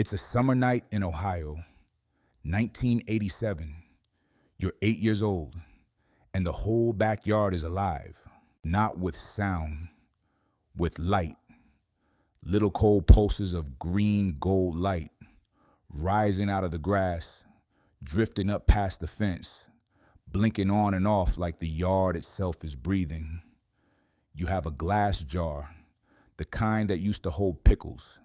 It's a summer night in Ohio, 1987. You're 8 years old, and the whole backyard is alive, not with sound, with light. Little cold pulses of green gold light rising out of the grass, drifting up past the fence, blinking on and off like the yard itself is breathing. You have a glass jar, the kind that used to hold pickles,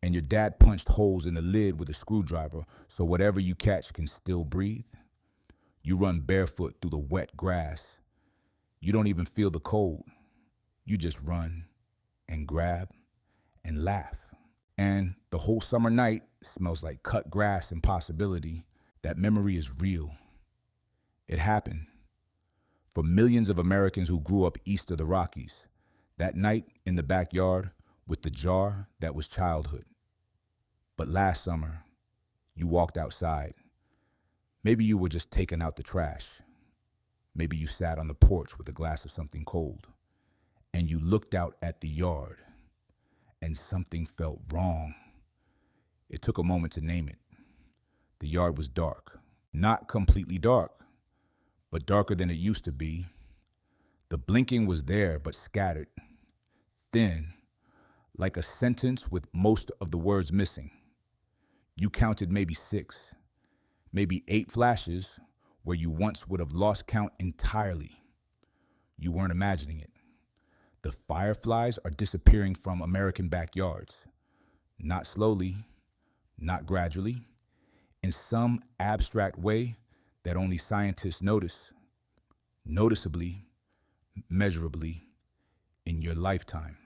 and your dad punched holes in the lid with a screwdriver so whatever you catch can still breathe. You run barefoot through the wet grass. You don't even feel the cold. You just run and grab and laugh. And the whole summer night smells like cut grass and possibility. That memory is real. It happened. For millions of Americans who grew up east of the Rockies, that night in the backyard with the jar that was childhood. But last summer, you walked outside. Maybe you were just taking out the trash. Maybe you sat on the porch with a glass of something cold, and you looked out at the yard, and something felt wrong. It took a moment to name it. The yard was dark. Not completely dark, but darker than it used to be. The blinking was there, but scattered, thin, like a sentence with most of the words missing. You counted maybe 6, maybe 8 flashes where you once would have lost count entirely. You weren't imagining it. The fireflies are disappearing from American backyards. Not slowly, not gradually, in some abstract way that only scientists notice. Noticeably, measurably, in your lifetime,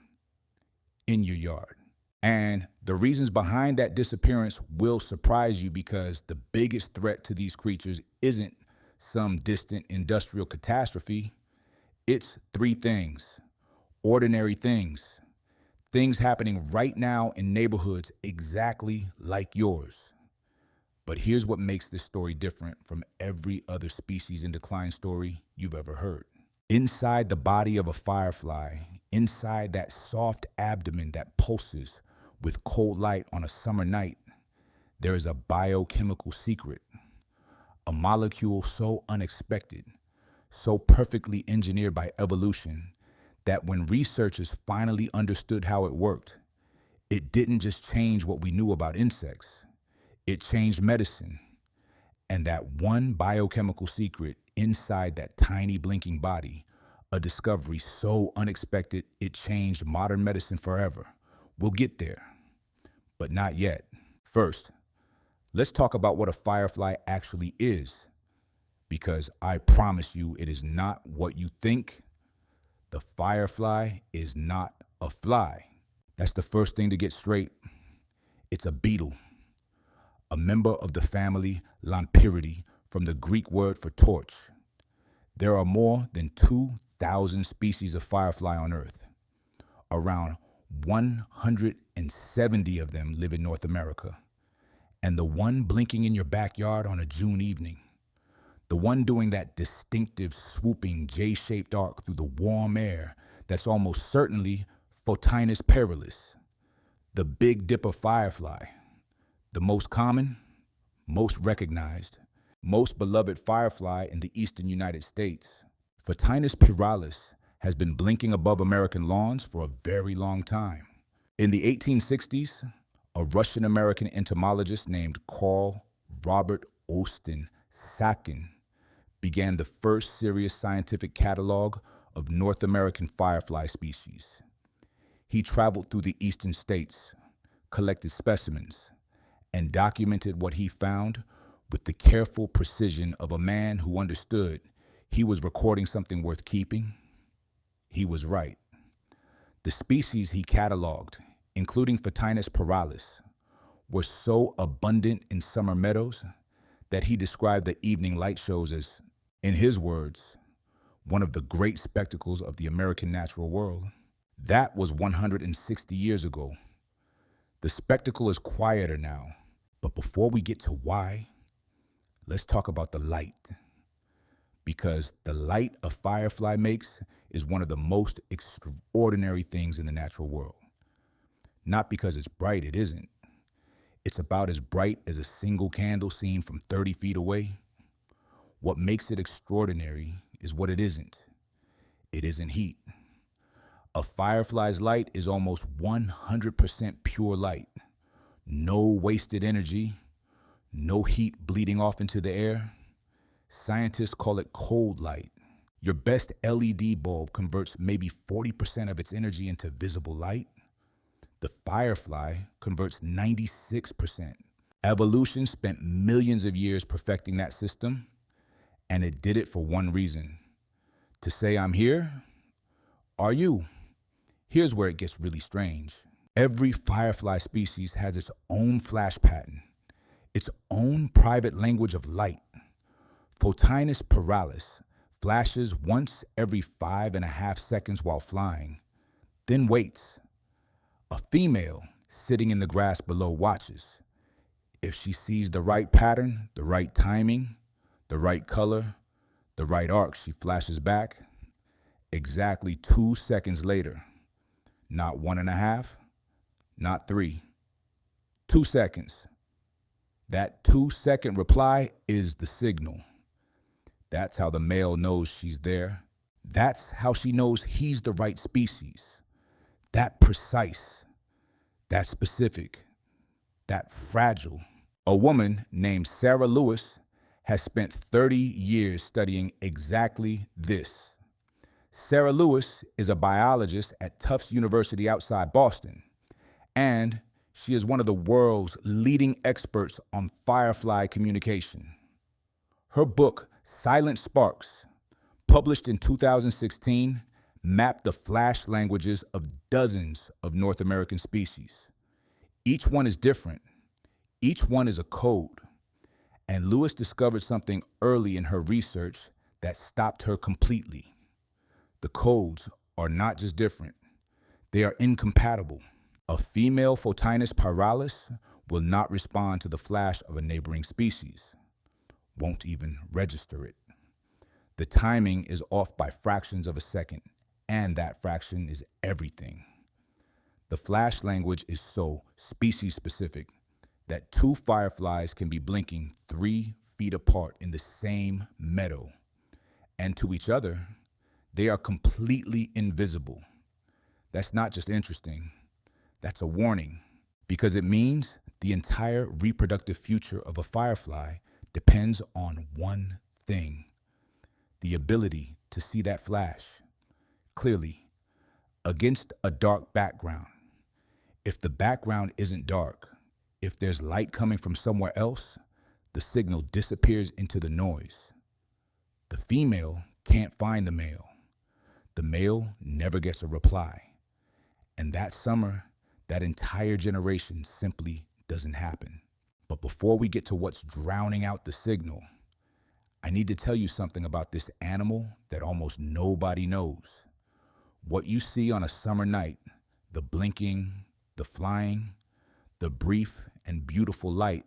in your yard. And the reasons behind that disappearance will surprise you, because the biggest threat to these creatures isn't some distant industrial catastrophe. It's 3 things, ordinary things, things happening right now in neighborhoods exactly like yours. But here's what makes this story different from every other species in decline story you've ever heard. Inside the body of a firefly, inside that soft abdomen that pulses with cold light on a summer night, there is a biochemical secret, a molecule so unexpected, so perfectly engineered by evolution, that when researchers finally understood how it worked, it didn't just change what we knew about insects, it changed medicine. And that one biochemical secret inside that tiny blinking body, a discovery so unexpected it changed modern medicine forever. We'll get there, but not yet. First, let's talk about what a firefly actually is, because I promise you it is not what you think. The firefly is not a fly. That's the first thing to get straight. It's a beetle, a member of the family Lampyridae, from the Greek word for torch. There are more than 2,000 species of firefly on Earth. Around 170 of them live in North America. And the one blinking in your backyard on a June evening, the one doing that distinctive swooping J-shaped arc through the warm air that's almost certainly Photinus perilis, the Big Dipper firefly, the most common, most recognized, most beloved firefly in the eastern United States. Photinus perilis has been blinking above American lawns for a very long time. In the 1860s, a Russian-American entomologist named Carl Robert Austin Sakin began the first serious scientific catalog of North American firefly species. He traveled through the eastern states, collected specimens, and documented what he found with the careful precision of a man who understood he was recording something worth keeping. He was right. The species he cataloged, including Photinus perilis, were so abundant in summer meadows that he described the evening light shows as, in his words, one of the great spectacles of the American natural world. That was 160 years ago. The spectacle is quieter now, but before we get to why, let's talk about the light. Because the light a firefly makes is one of the most extraordinary things in the natural world. Not because it's bright, it isn't. It's about as bright as a single candle seen from 30 feet away. What makes it extraordinary is what it isn't. It isn't heat. A firefly's light is almost 100% pure light. No wasted energy, no heat bleeding off into the air. Scientists call it cold light. Your best LED bulb converts maybe 40% of its energy into visible light. The firefly converts 96%. Evolution spent millions of years perfecting that system, and it did it for one reason: to say, I'm here. Are you? Here's where it gets really strange. Every firefly species has its own flash pattern, its own private language of light. Photinus piralis flashes once every 5.5 seconds while flying, then waits. A female sitting in the grass below watches. If she sees the right pattern, the right timing, the right color, the right arc, she flashes back. Exactly 2 seconds later. Not 1.5, not 3. 2 seconds. That 2-second reply is the signal. That's how the male knows she's there. That's how she knows he's the right species. That precise, that specific, that fragile. A woman named Sarah Lewis has spent 30 years studying exactly this. Sarah Lewis is a biologist at Tufts University outside Boston, and she is one of the world's leading experts on firefly communication. Her book, Silent Sparks, published in 2016, mapped the flash languages of dozens of North American species. Each one is different. Each one is a code. And Lewis discovered something early in her research that stopped her completely. The codes are not just different, they are incompatible. A female Photinus piralis will not respond to the flash of a neighboring species, won't even register it. The timing is off by fractions of a second, and that fraction is everything. The flash language is so species specific that 2 fireflies can be blinking 3 feet apart in the same meadow, and to each other, they are completely invisible. That's not just interesting, that's a warning, because it means the entire reproductive future of a firefly depends on one thing: the ability to see that flash clearly against a dark background. If the background isn't dark, if there's light coming from somewhere else, the signal disappears into the noise. The female can't find the male. The male never gets a reply. And that summer, that entire generation simply doesn't happen. But before we get to what's drowning out the signal, I need to tell you something about this animal that almost nobody knows. What you see on a summer night, the blinking, the flying, the brief and beautiful light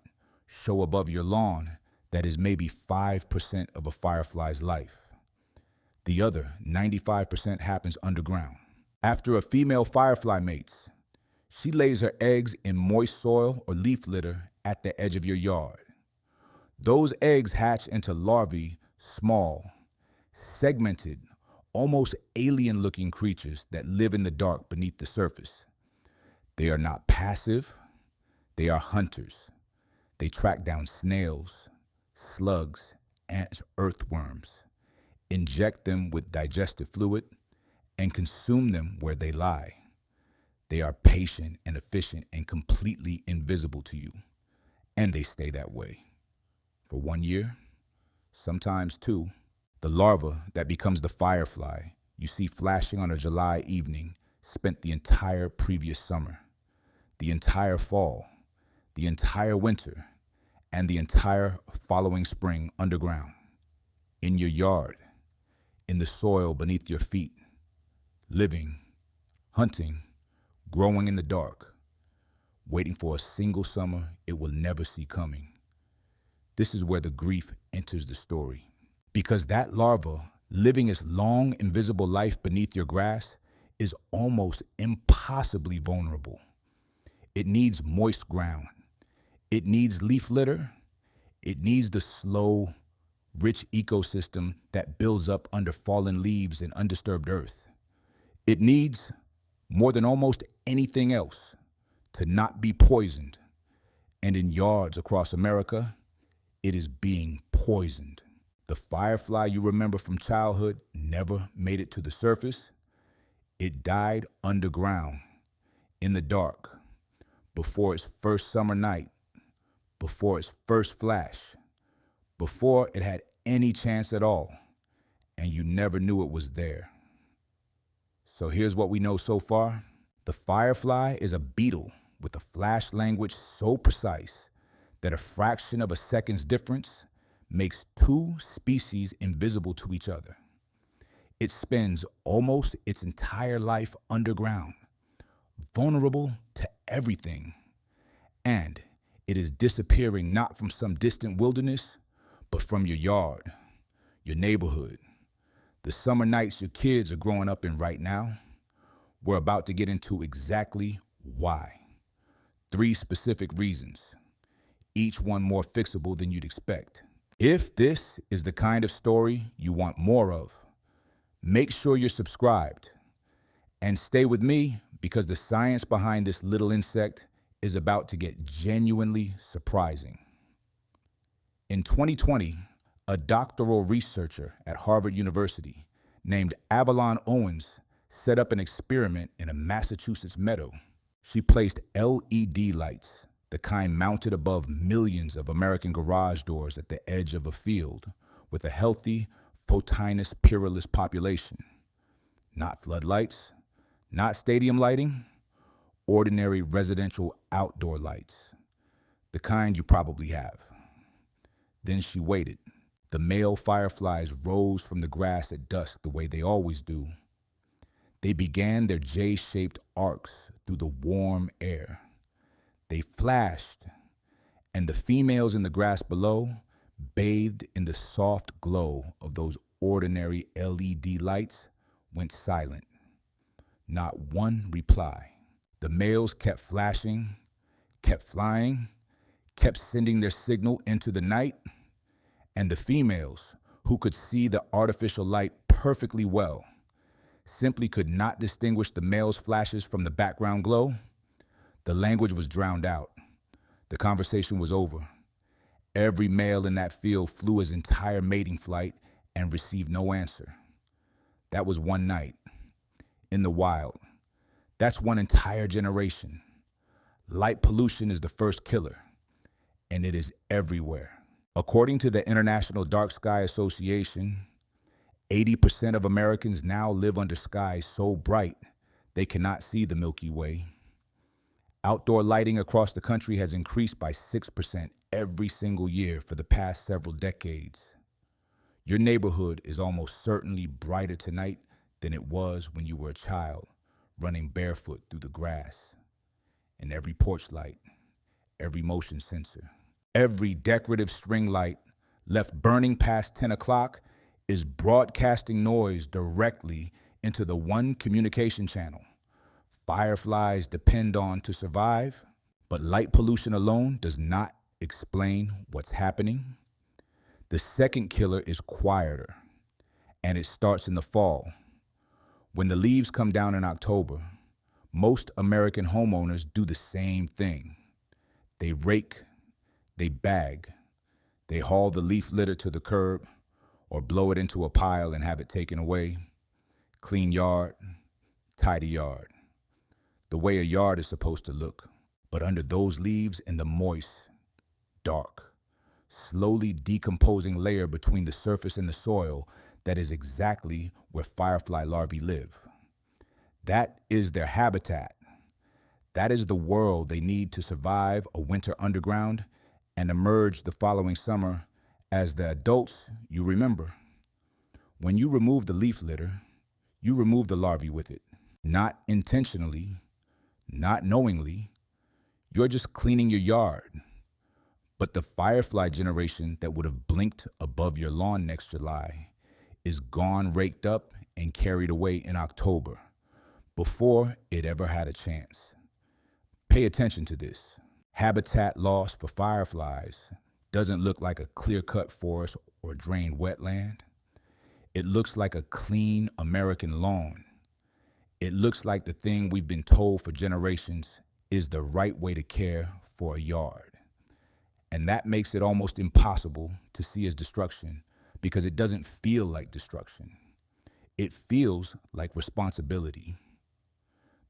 show above your lawn, that is maybe 5% of a firefly's life. The other 95% happens underground. After a female firefly mates, she lays her eggs in moist soil or leaf litter at the edge of your yard. Those eggs hatch into larvae, small, segmented, almost alien-looking creatures that live in the dark beneath the surface. They are not passive, they are hunters. They track down snails, slugs, and earthworms, inject them with digestive fluid, and consume them where they lie. They are patient and efficient and completely invisible to you, and they stay that way for 1 year, sometimes 2. The larva that becomes the firefly you see flashing on a July evening spent the entire previous summer, the entire fall, the entire winter, and the entire following spring underground, in your yard, in the soil beneath your feet, living, hunting, growing in the dark, waiting for a single summer it will never see coming. This is where the grief enters the story. Because that larva, living its long, invisible life beneath your grass, is almost impossibly vulnerable. It needs moist ground. It needs leaf litter. It needs the slow, rich ecosystem that builds up under fallen leaves and undisturbed earth. It needs, more than almost anything else, to not be poisoned. And in yards across America, it is being poisoned. The firefly you remember from childhood never made it to the surface. It died underground, in the dark, before its first summer night, before its first flash, before it had any chance at all, and you never knew it was there. So here's what we know so far. The firefly is a beetle with a flash language so precise that a fraction of a second's difference makes two species invisible to each other. It spends almost its entire life underground, vulnerable to everything. And it is disappearing not from some distant wilderness, but from your yard, your neighborhood, the summer nights your kids are growing up in right now. We're about to get into exactly why. 3 specific reasons, each one more fixable than you'd expect. If this is the kind of story you want more of, make sure you're subscribed. And stay with me because the science behind this little insect is about to get genuinely surprising. In 2020, a doctoral researcher at Harvard University named Avalon Owens set up an experiment in a Massachusetts meadow. She placed LED lights, the kind mounted above millions of American garage doors at the edge of a field, with a healthy, Photinus pyrrhus population. Not floodlights, not stadium lighting, ordinary residential outdoor lights, the kind you probably have. Then she waited. The male fireflies rose from the grass at dusk the way they always do. They began their J-shaped arcs through the warm air. They flashed, and the females in the grass below bathed in the soft glow of those ordinary LED lights, went silent. Not one reply. The males kept flashing, kept flying, kept sending their signal into the night, and the females, who could see the artificial light perfectly well, simply could not distinguish the male's flashes from the background glow. The language was drowned out. The conversation was over. Every male in that field flew his entire mating flight and received no answer. That was one night in the wild. That's one entire generation. Light pollution is the first killer, and it is everywhere. According to the International Dark Sky Association, 80% of Americans now live under skies so bright they cannot see the Milky Way. Outdoor lighting across the country has increased by 6% every single year for the past several decades. Your neighborhood is almost certainly brighter tonight than it was when you were a child, running barefoot through the grass. And every porch light, every motion sensor, every decorative string light left burning past 10 o'clock is broadcasting noise directly into the one communication channel fireflies depend on to survive. But light pollution alone does not explain what's happening. The second killer is quieter, and it starts in the fall. When the leaves come down in October, most American homeowners do the same thing. They rake, they bag, they haul the leaf litter to the curb or blow it into a pile and have it taken away. Clean yard, tidy yard. The way a yard is supposed to look. But under those leaves in the moist, dark, slowly decomposing layer between the surface and the soil, that is exactly where firefly larvae live. That is their habitat. That is the world they need to survive a winter underground and emerge the following summer as the adults you remember. When you remove the leaf litter, you remove the larvae with it. Not intentionally, not knowingly, you're just cleaning your yard. But the firefly generation that would have blinked above your lawn next July is gone, raked up, and carried away in October, before it ever had a chance. Pay attention to this. Habitat loss for fireflies doesn't look like a clear-cut forest or drained wetland. It looks like a clean American lawn. It looks like the thing we've been told for generations is the right way to care for a yard. And that makes it almost impossible to see as destruction because it doesn't feel like destruction. It feels like responsibility.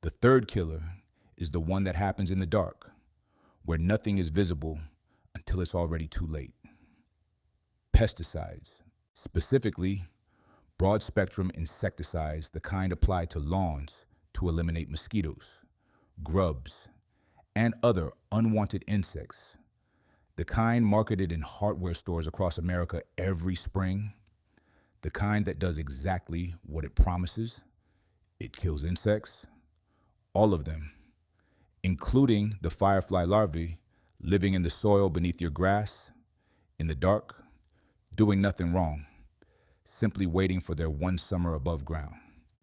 The third killer is the one that happens in the dark, where nothing is visible until it's already too late. Pesticides, specifically broad-spectrum insecticides, the kind applied to lawns to eliminate mosquitoes, grubs, and other unwanted insects. The kind marketed in hardware stores across America every spring. The kind that does exactly what it promises. It kills insects. All of them, including the firefly larvae living in the soil beneath your grass, in the dark, doing nothing wrong, simply waiting for their one summer above ground.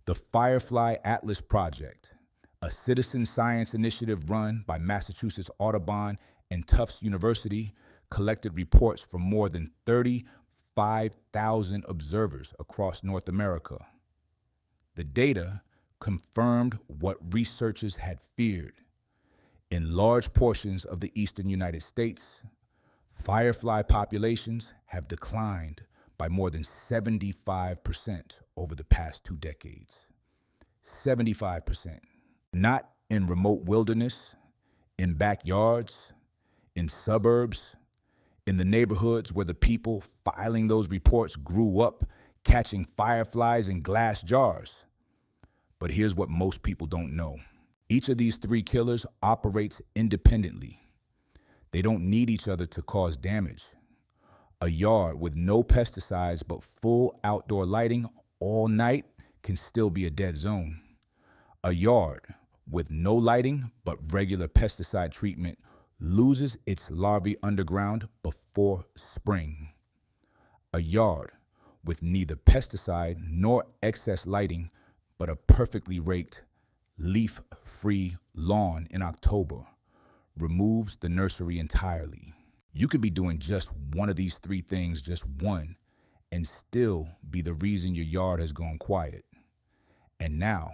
The Firefly Atlas Project, a citizen science initiative run by Massachusetts Audubon and Tufts University, collected reports from more than 35,000 observers across North America. The data confirmed what researchers had feared. In large portions of the eastern United States, firefly populations have declined by more than 75% over the past 2 decades. 75%. Not in remote wilderness, in backyards, in suburbs, in the neighborhoods where the people filing those reports grew up catching fireflies in glass jars. But here's what most people don't know. Each of these 3 killers operates independently. They don't need each other to cause damage. A yard with no pesticides but full outdoor lighting all night can still be a dead zone. A yard with no lighting but regular pesticide treatment loses its larvae underground before spring. A yard with neither pesticide nor excess lighting but a perfectly raked, leaf-free lawn in October removes the nursery entirely. You could be doing just one of these 3 things, just one, and still be the reason your yard has gone quiet. And now,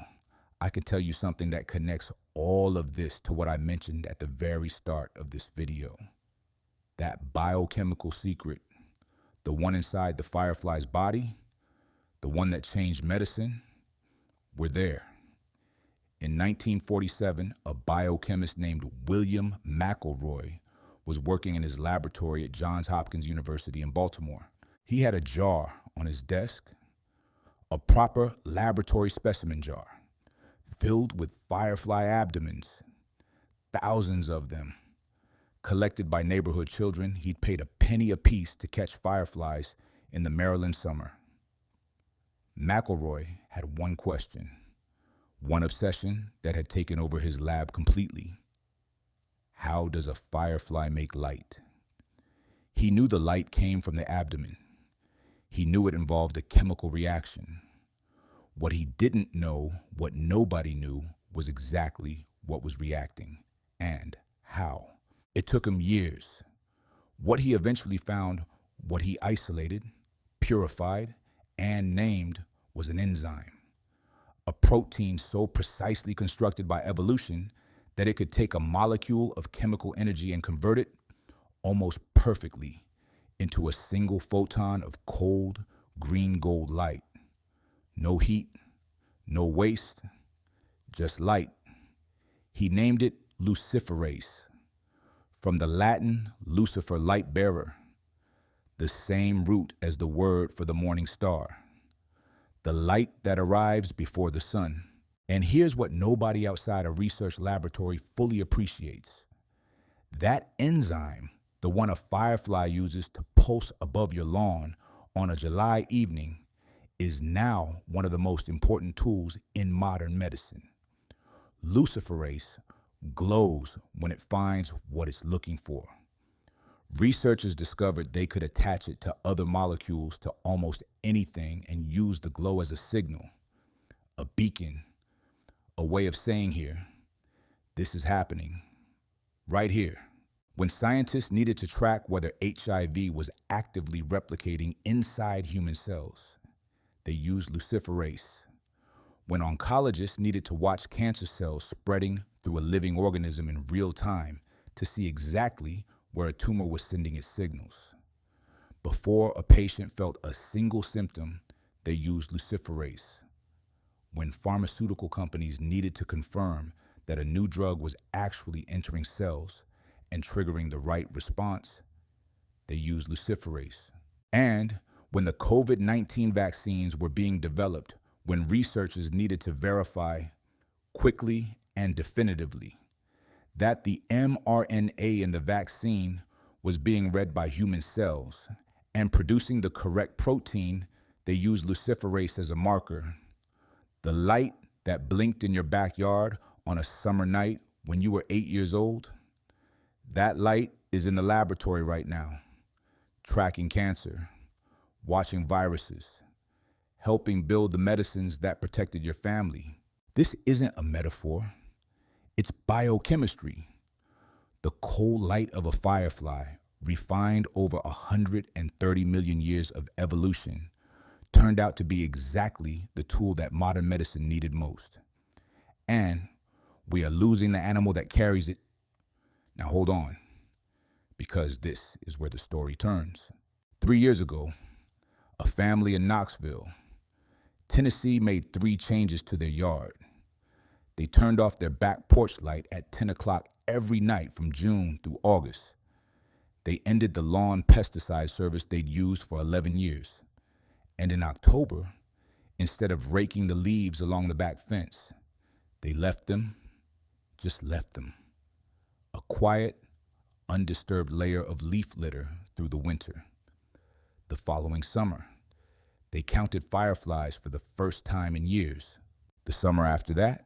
I can tell you something that connects all of this to what I mentioned at the very start of this video. That biochemical secret, the one inside the firefly's body, the one that changed medicine, we're there. In 1947, a biochemist named William McElroy was working in his laboratory at Johns Hopkins University in Baltimore. He had a jar on his desk, a proper laboratory specimen jar, filled with firefly abdomens, thousands of them. Collected by neighborhood children, he'd paid a penny apiece to catch fireflies in the Maryland summer. McElroy had one question, one obsession that had taken over his lab completely. How does a firefly make light? He knew the light came from the abdomen. He knew it involved a chemical reaction. What he didn't know, what nobody knew, was exactly what was reacting and how. It took him years. What he eventually found, what he isolated, purified, and named was an enzyme. A protein so precisely constructed by evolution that it could take a molecule of chemical energy and convert it almost perfectly into a single photon of cold, green gold light. No heat, no waste, just light. He named it luciferase, from the Latin Lucifer, light bearer, the same root as the word for the morning star, the light that arrives before the sun. And here's what nobody outside a research laboratory fully appreciates. That enzyme, the one a firefly uses to pulse above your lawn on a July evening, is now one of the most important tools in modern medicine. Luciferase glows when it finds what it's looking for. Researchers discovered they could attach it to other molecules to almost anything and use the glow as a signal, a beacon, a way of saying here, this is happening, right here. When scientists needed to track whether HIV was actively replicating inside human cells, they used luciferase. When oncologists needed to watch cancer cells spreading through a living organism in real time to see exactly where a tumor was sending its signals. Before a patient felt a single symptom, they used luciferase. When pharmaceutical companies needed to confirm that a new drug was actually entering cells and triggering the right response, they used luciferase. And when the COVID-19 vaccines were being developed, when researchers needed to verify quickly and definitively that the mRNA in the vaccine was being read by human cells and producing the correct protein, they used luciferase as a marker. The light that blinked in your backyard on a summer night when you were 8 years old, that light is in the laboratory right now, tracking cancer, watching viruses, helping build the medicines that protected your family. This isn't a metaphor. It's biochemistry. The cold light of a firefly, refined over 130 million years of evolution, turned out to be exactly the tool that modern medicine needed most. And we are losing the animal that carries it. Now hold on, because this is where the story turns. 3 years ago, a family in Knoxville, Tennessee made 3 changes to their yard. They turned off their back porch light at 10 o'clock every night from June through August. They ended the lawn pesticide service they'd used for 11 years. And in October, instead of raking the leaves along the back fence, they left them, just left them. A quiet, undisturbed layer of leaf litter through the winter. The following summer, they counted fireflies for the first time in years. The summer after that,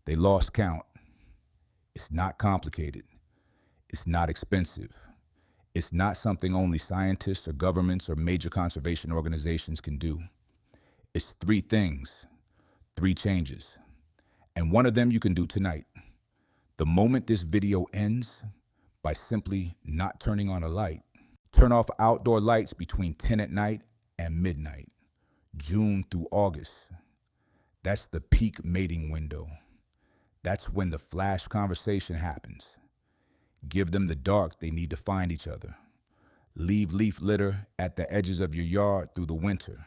they lost count. It's not complicated. It's not expensive. It's not something only scientists or governments or major conservation organizations can do. It's 3 things, 3 changes. And one of them you can do tonight. The moment this video ends, by simply not turning on a light. Turn off outdoor lights between 10 at night and midnight, June through August. That's the peak mating window. That's when the flash conversation happens. Give them the dark they need to find each other. Leave leaf litter at the edges of your yard through the winter.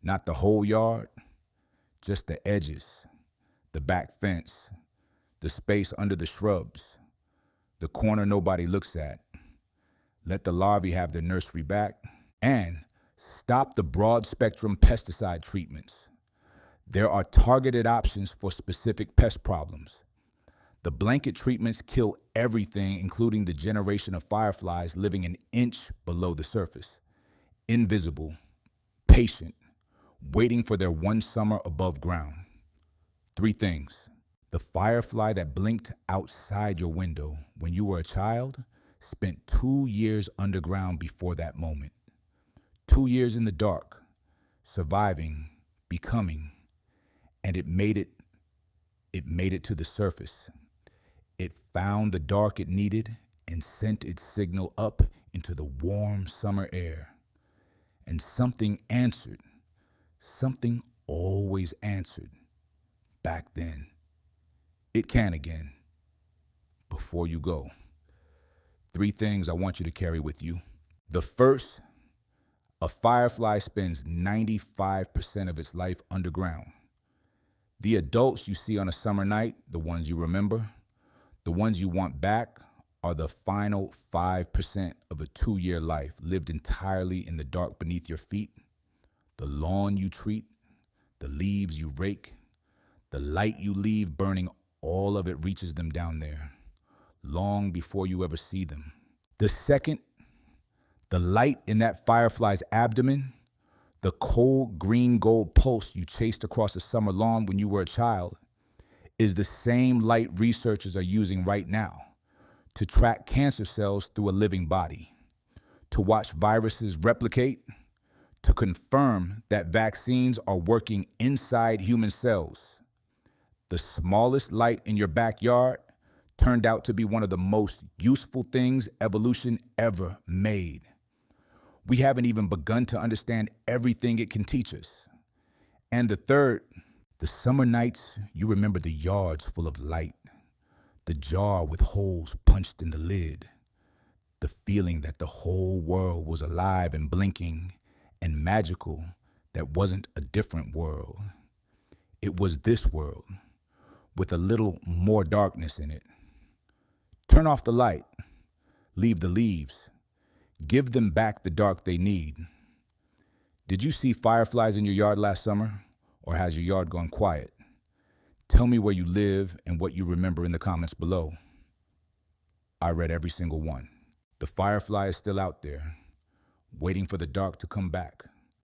Not the whole yard, just the edges, the back fence, the space under the shrubs, the corner nobody looks at. Let the larvae have their nursery back. And stop the broad spectrum pesticide treatments. There are targeted options for specific pest problems. The blanket treatments kill everything, including the generation of fireflies living an inch below the surface. Invisible, patient, waiting for their one summer above ground. 3 things. The firefly that blinked outside your window when you were a child spent 2 years underground before that moment. 2 years in the dark, surviving, becoming, and it made it to the surface. It found the dark it needed and sent its signal up into the warm summer air. And something answered. Something always answered. Back then. It can again. Before you go. 3 things I want you to carry with you. The first, a firefly spends 95% of its life underground. The adults you see on a summer night, the ones you remember, the ones you want back, are the final 5% of a 2-year life lived entirely in the dark beneath your feet. The lawn you treat, the leaves you rake, the light you leave burning, all of it reaches them down there, long before you ever see them. The second, the light in that firefly's abdomen, the cold green gold pulse you chased across a summer lawn when you were a child, is the same light researchers are using right now to track cancer cells through a living body, to watch viruses replicate, to confirm that vaccines are working inside human cells. The smallest light in your backyard turned out to be one of the most useful things evolution ever made. We haven't even begun to understand everything it can teach us. And the third, the summer nights, you remember the yards full of light, the jar with holes punched in the lid, the feeling that the whole world was alive and blinking and magical, that wasn't a different world. It was this world, with a little more darkness in it. Turn off the light, leave the leaves, give them back the dark they need. Did you see fireflies in your yard last summer, or has your yard gone quiet? Tell me where you live and what you remember in the comments below. I read every single one. The firefly is still out there, waiting for the dark to come back.